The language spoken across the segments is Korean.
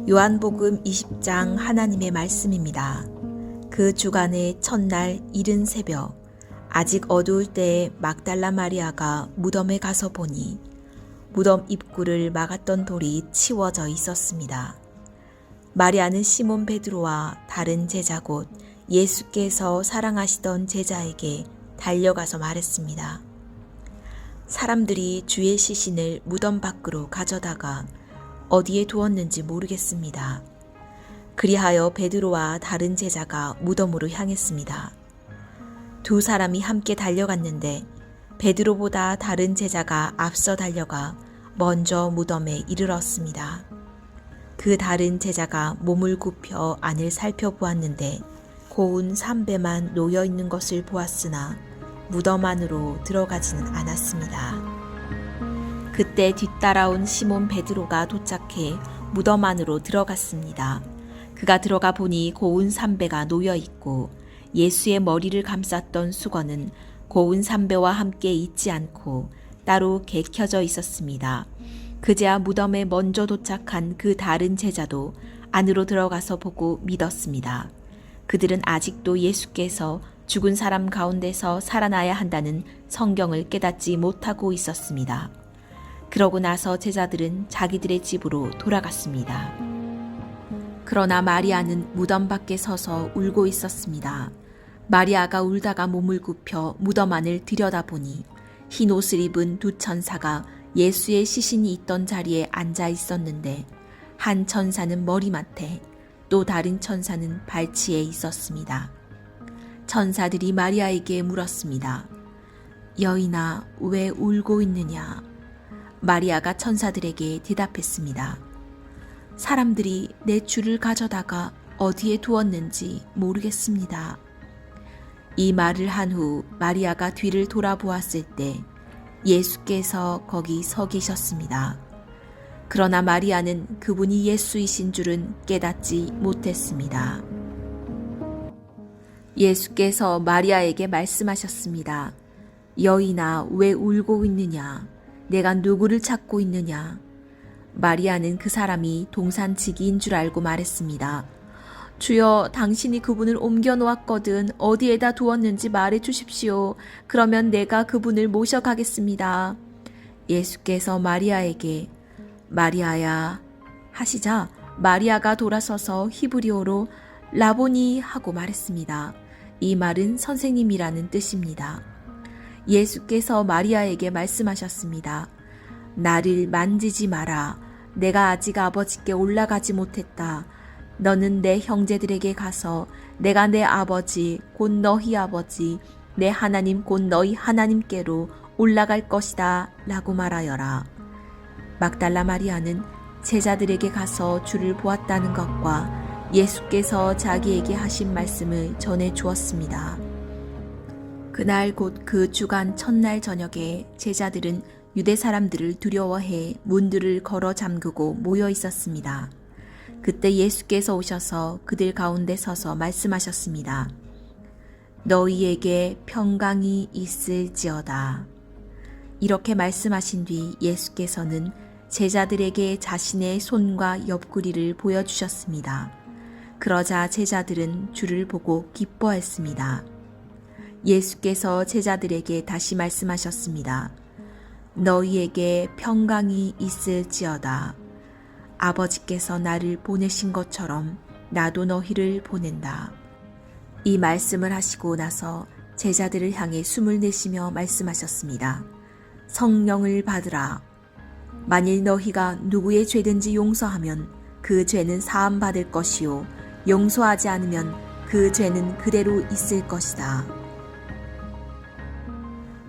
요한복음 20장 하나님의 말씀입니다. 그 주간의 첫날 이른 새벽, 아직 어두울 때에 막달라 마리아가 무덤에 가서 보니 무덤 입구를 막았던 돌이 치워져 있었습니다. 마리아는 시몬 베드로와 다른 제자 곧 예수께서 사랑하시던 제자에게 달려가서 말했습니다. 사람들이 주의 시신을 무덤 밖으로 가져다가 어디에 두었는지 모르겠습니다. 그리하여 베드로와 다른 제자가 무덤으로 향했습니다. 두 사람이 함께 달려갔는데 베드로보다 다른 제자가 앞서 달려가 먼저 무덤에 이르렀습니다. 그 다른 제자가 몸을 굽혀 안을 살펴보았는데 고운 삼배만 놓여 있는 것을 보았으나 무덤 안으로 들어가지는 않았습니다. 그때 뒤따라온 시몬 베드로가 도착해 무덤 안으로 들어갔습니다. 그가 들어가 보니 고운 삼배가 놓여 있고 예수의 머리를 감쌌던 수건은 고운 삼배와 함께 있지 않고 따로 개켜져 있었습니다. 그제야 무덤에 먼저 도착한 그 다른 제자도 안으로 들어가서 보고 믿었습니다. 그들은 아직도 예수께서 죽은 사람 가운데서 살아나야 한다는 성경을 깨닫지 못하고 있었습니다. 그러고 나서 제자들은 자기들의 집으로 돌아갔습니다. 그러나 마리아는 무덤 밖에 서서 울고 있었습니다. 마리아가 울다가 몸을 굽혀 무덤 안을 들여다보니 흰 옷을 입은 두 천사가 예수의 시신이 있던 자리에 앉아 있었는데 한 천사는 머리맡에 또 다른 천사는 발치에 있었습니다. 천사들이 마리아에게 물었습니다. 여인아, 왜 울고 있느냐? 마리아가 천사들에게 대답했습니다. 사람들이 내 주를 가져다가 어디에 두었는지 모르겠습니다. 이 말을 한 후 마리아가 뒤를 돌아보았을 때 예수께서 거기 서 계셨습니다. 그러나 마리아는 그분이 예수이신 줄은 깨닫지 못했습니다. 예수께서 마리아에게 말씀하셨습니다. 여인아, 왜 울고 있느냐? 내가 누구를 찾고 있느냐? 마리아는 그 사람이 동산지기인 줄 알고 말했습니다. 주여, 당신이 그분을 옮겨 놓았거든 어디에다 두었는지 말해 주십시오. 그러면 내가 그분을 모셔가겠습니다. 예수께서 마리아에게 마리아야 하시자 마리아가 돌아서서 히브리어로 라보니 하고 말했습니다. 이 말은 선생님이라는 뜻입니다. 예수께서 마리아에게 말씀하셨습니다. 나를 만지지 마라. 내가 아직 아버지께 올라가지 못했다. 너는 내 형제들에게 가서 내가 내 아버지 곧 너희 아버지 내 하나님 곧 너희 하나님께로 올라갈 것이다 라고 말하여라. 막달라 마리아는 제자들에게 가서 주를 보았다는 것과 예수께서 자기에게 하신 말씀을 전해 주었습니다. 그날 곧 그 주간 첫날 저녁에 제자들은 유대 사람들을 두려워해 문들을 걸어 잠그고 모여 있었습니다. 그때 예수께서 오셔서 그들 가운데 서서 말씀하셨습니다. 너희에게 평강이 있을지어다. 이렇게 말씀하신 뒤 예수께서는 제자들에게 자신의 손과 옆구리를 보여주셨습니다. 그러자 제자들은 주를 보고 기뻐했습니다. 예수께서 제자들에게 다시 말씀하셨습니다. 너희에게 평강이 있을지어다. 아버지께서 나를 보내신 것처럼 나도 너희를 보낸다. 이 말씀을 하시고 나서 제자들을 향해 숨을 내쉬며 말씀하셨습니다. 성령을 받으라. 만일 너희가 누구의 죄든지 용서하면 그 죄는 사함받을 것이요 용서하지 않으면 그 죄는 그대로 있을 것이다.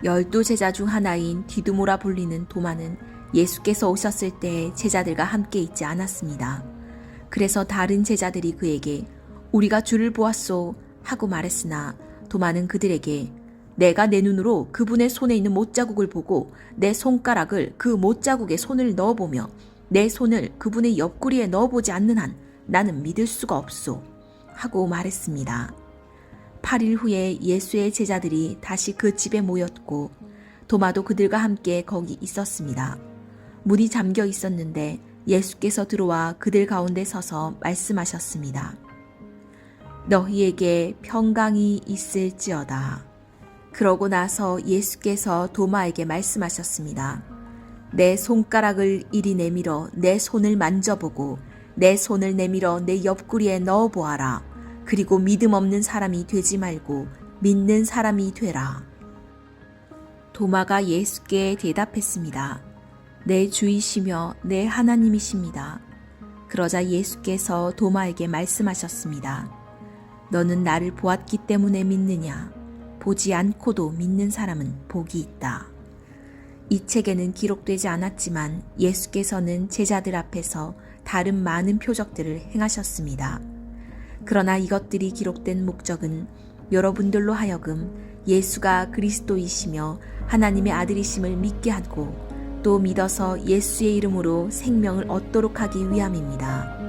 12 제자 중 하나인 디두모라 불리는 도마는 예수께서 오셨을 때 제자들과 함께 있지 않았습니다. 그래서 다른 제자들이 그에게 우리가 주를 보았소 하고 말했으나 도마는 그들에게 내가 내 눈으로 그분의 손에 있는 못자국을 보고 내 손가락을 그 못자국에 손을 넣어보며 내 손을 그분의 옆구리에 넣어보지 않는 한 나는 믿을 수가 없소 하고 말했습니다. 8일 후에 예수의 제자들이 다시 그 집에 모였고 도마도 그들과 함께 거기 있었습니다. 문이 잠겨 있었는데 예수께서 들어와 그들 가운데 서서 말씀하셨습니다. 너희에게 평강이 있을지어다. 그러고 나서 예수께서 도마에게 말씀하셨습니다. 내 손가락을 이리 내밀어 내 손을 만져보고 내 손을 내밀어 내 옆구리에 넣어보아라. 그리고 믿음 없는 사람이 되지 말고 믿는 사람이 되라. 도마가 예수께 대답했습니다. 내 주이시며 내 하나님이십니다. 그러자 예수께서 도마에게 말씀하셨습니다. 너는 나를 보았기 때문에 믿느냐? 보지 않고도 믿는 사람은 복이 있다. 이 책에는 기록되지 않았지만 예수께서는 제자들 앞에서 다른 많은 표적들을 행하셨습니다. 그러나 이것들이 기록된 목적은 여러분들로 하여금 예수가 그리스도이시며 하나님의 아들이심을 믿게 하고 또 믿어서 예수의 이름으로 생명을 얻도록 하기 위함입니다.